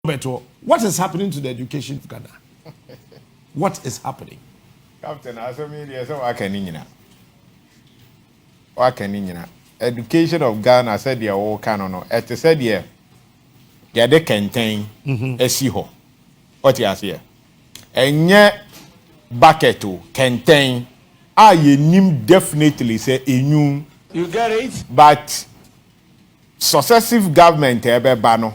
Beto, what is happening to the education of Ghana? What is happening? Captain, I saw me there, so I can education of Ghana said they are all canon. At the said yeah, they contain a seaho. What you here? And yet, bucket to contain. I name definitely say a new. You get it? But successive government ebe bano.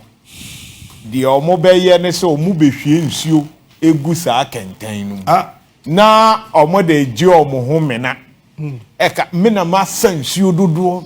The omobeye ne so omubehwie nsuo egu saa kenten na omode je omo ho mena eka mena ma sansuo dodo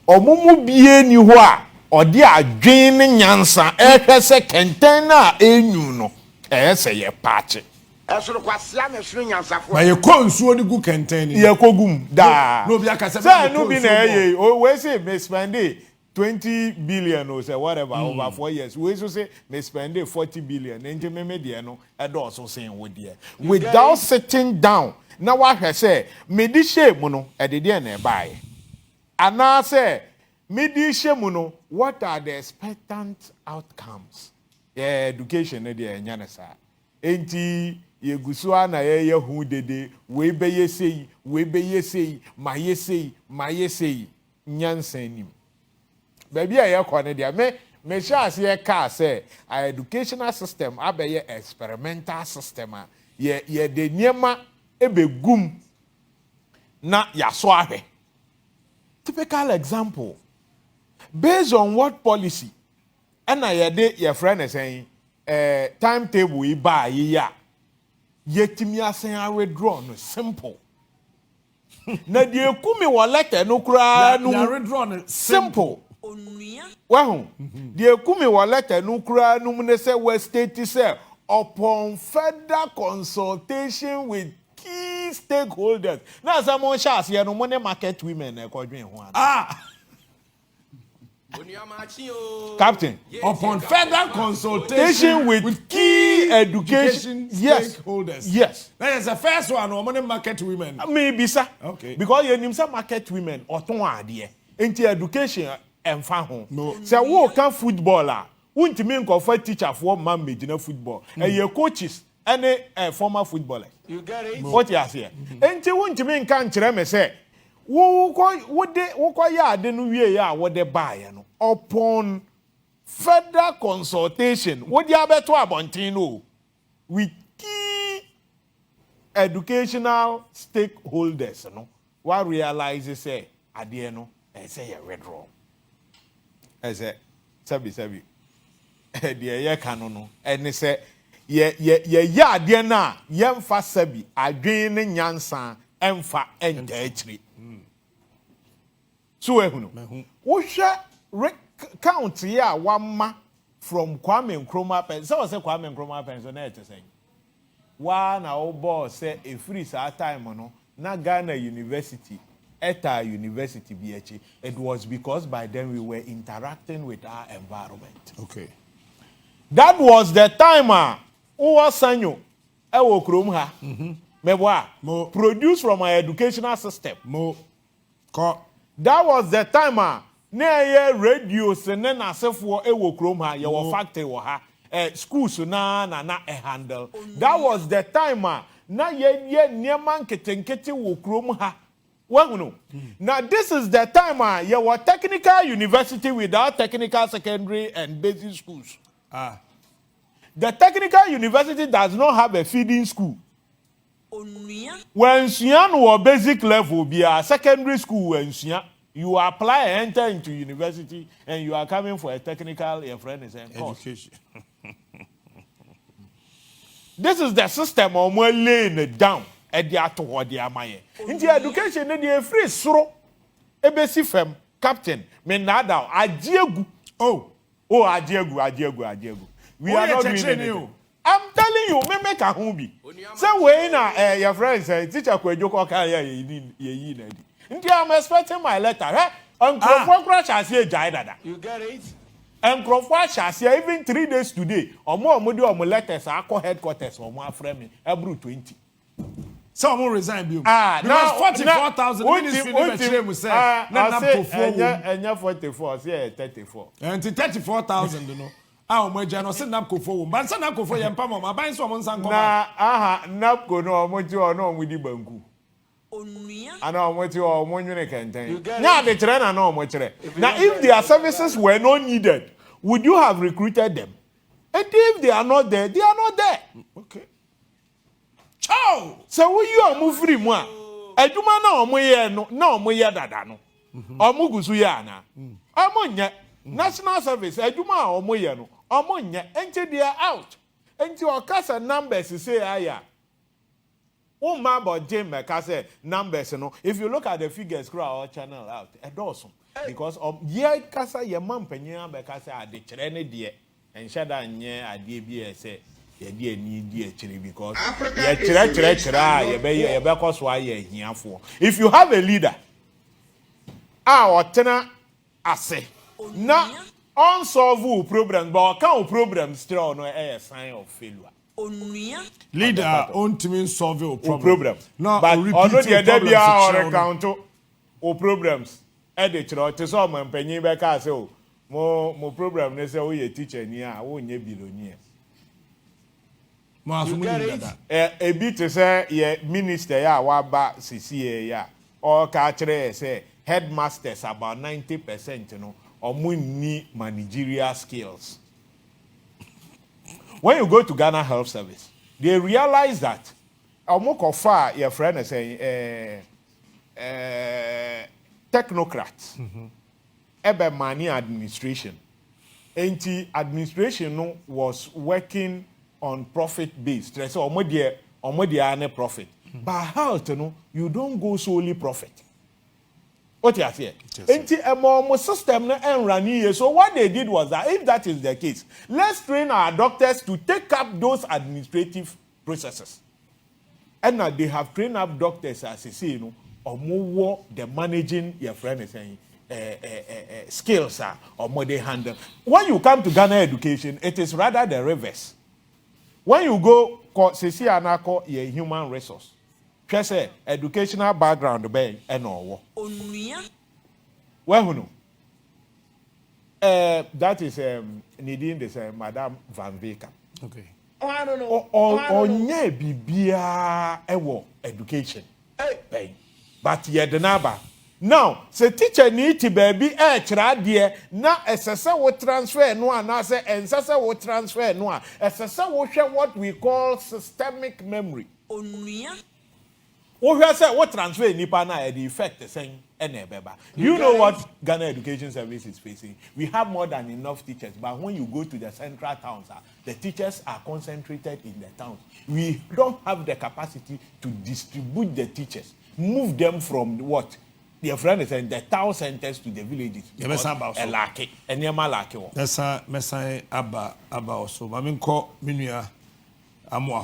omumu bie ni ho a ode adwen ne nyansa ehwese kenten na enyu no ehse ye paache Esoro kwasia na esoro nyansafo. Ba ye ko nsuo ni gu kenten ni. Ye kogum da. No bi akase say no bi na ye we say me spend 20 billion or say whatever over 4 years. We also say may spend 40 billion. And me no also saying with there. Without sitting down. Now what I say, me di shame no e de na buy. And now say me di shame no, what are the expectant outcomes? Yeah, education e dey nya na sa. Enti ye gusua na ye hu dede, we be ye sei, ma ye sei, nyansa nim. Baby, I am there. Me shall say car say our educational system abe experimental system. Ye de niema ebe gum na yaso ahwe. Typical example. Based on what policy? And I de your friend is saying timetable we buy ya. Yetimi asen a withdraw no simple. Na de ekumi wo letter no kura no withdraw no simple. Well, the Kumi wa letter nukra numne se we state say upon further consultation with key stakeholders. Now someone shas here no money market women e ko dwen ho Captain, upon further consultation with key education stakeholders. Yes. That is the first one, money market women. Maybe sir. Okay. Because you name some market women or ton ade. Into education emfa ho say wo kan footballer wontimi nkofa teacher for man medina football your coaches any former footballer you get it what you say enti wontimi nka nkire me say wo ya ade no wie ya wo de bae no upon further consultation wo dia beto abontin no with key educational stakeholders no what realize say ade no say you withdraw. I say, sabi. The ye kanono. And they say, ya dear na, yemfa sabi, adwin ne nyansa, emfa entechri. So ehuno. Wo count ya wama from Kwame Nkrumah pen. So say Kwame Nkrumah pen so na ete say. Wa na obo say e free sa time no, na Ghana University. At our university, BH, it was because by then we were interacting with our environment. Okay. That was the time who was sanyo ewo krom ha. Meboa produced from our educational system. That was the time na radios and then asefo ewo krom ha your factory wo ha schools na handle. That was the time na ye niema nketenkete wo krom ha. Well, no. Now, this is the time you were technical university without technical secondary and basic schools. The technical university does not have a feeding school. When Sian or basic level be a secondary school when you apply and enter into university and you are coming for a technical education. This is the system of laying it down. Into education, they free soro. Ebesi fem, captain, menada, ajiegu. Ajiegu. We are not doing anything. I'm telling you, me make a humbi. Say we na your friends teacher Kwejo kan ye nadi. I'm expecting my letter. Uncle crash as here dada. You get it? And Crawford shall say even 3 days today. Or more letters are headquarters or more frame every 20. Some will resign you. Now 44,000 ministry will say, and 44, say 34. And 34,000, you know. Ah, my general, send up for but send up for your pama, my buying someone sang. Na aha napko no omoji ono omudi banku. Ana omoji o omonwene kenten. Nya de kire na no omochire. Now if their services were not needed, would you have recruited them? And if they are not there, they are not there. Okay. Ciao. So we you are free mu a. Aduma na omoye no, na omoye dada no. Omugusu ya na. Omonye national service aduma a omoye no. Omonye enti they are out. Enti okasa numbers say aya. Uma about Jim Mekase numbers no. If you look at the figures crowd our channel out, awesome. Because ye kasa ye man penya Mekase ade kire ne de en shada nye ade bi say ye de ani di akire because ye kire ye be koso aye hiafo. If you have a leader otena ase na unsolvable problems but can problems still no a sign of failure. Leader on to solve your problem. No, but ono de debia or account o problems e de kire o te so man panyin be ka say o mo problem ne say o ye teacher ni a wo nye billionaire. Mo afumu ni dada. E bi te say ye minister ya wa ba CCA ya o ka kire say headmasters about 90% no omo ni managerial skills. When you go to Ghana Health Service, they realize that omokofa your friend is saying technocrats. Ebe money administration. Administration no was working on profit based. So omo profit. But health no, you don't go solely profit. What you say? Enti system no enrani. So what they did was that if that is the case, let's train our doctors to take up those administrative processes. And now they have trained up doctors as you see, you know, or the managing your friend is saying skills or more they handle. When you come to Ghana education, it is rather the reverse. When you go CC anako ye human resource. Say educational background be and all. Well, no. That is needing this Madame Van Veka. Okay. Oh, I don't know. Onye bibia ewo education. Hey. But ye the number. Now, say teacher need to baby chira de na esese wo transfer no na say ensese wo transfer no esese wo hwe what we call systemic memory. What transfer nipa na the effect the same enebeba. You know what Ghana Education Service is facing? We have more than enough teachers, but when you go to the central towns, the teachers are concentrated in the towns. We don't have the capacity to distribute the teachers, move them from what their friend is saying the town centers to the villages. That's Mesa Abba also. Mamin ko minua amwa.